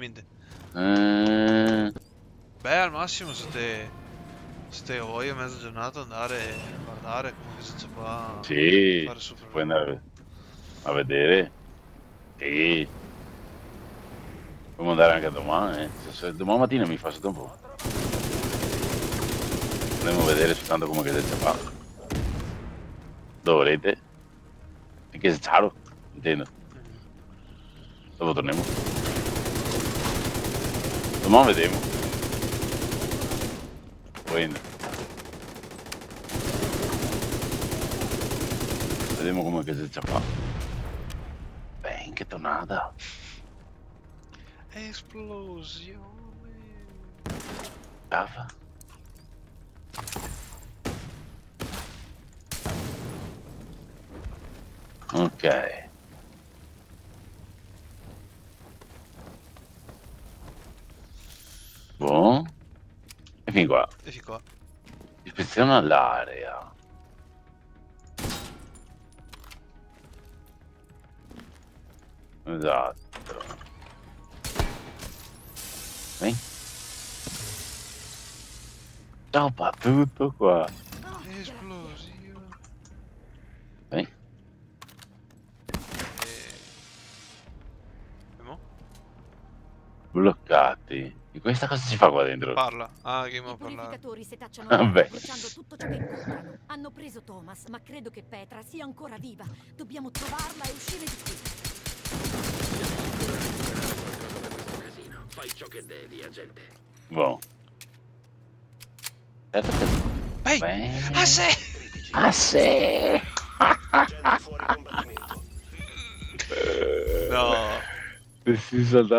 mente. Eh, Beh, al massimo se te voglio mezza giornata andare a guardare comunque se c'è qua sì, fare si super può andare a vedere. Sì, possiamo andare anche domani. Se domani mattina mi fa un po'. Vogliamo vedere soltanto come che si fa. Dove volete? Finché si ciao, intendo. Dopo torniamo. Domani vediamo. Poi vediamo come che si fa. Beh, che tornata. esplosione. Cava. Ok. Boh. E fin qua. E fin qua. Ispeziona l'area. Esatto. Stoppa tutto qua. Esplosione. Eh? E mo? Bloccati. E questa cosa si fa qua dentro? Parla. Ah, che I mo parlare. purificatori setacciano Vabbè. l'aria, bruciando tutto ciò che incontrano. Hanno preso Thomas, ma credo che Petra sia ancora viva. Dobbiamo trovarla e uscire di qui. Casino. Fai ciò che devi, agente. Boh. Certo che... Ehi! Beh. Ah, sì! Ah, sì! Agente fuori combattimento. No. Si salta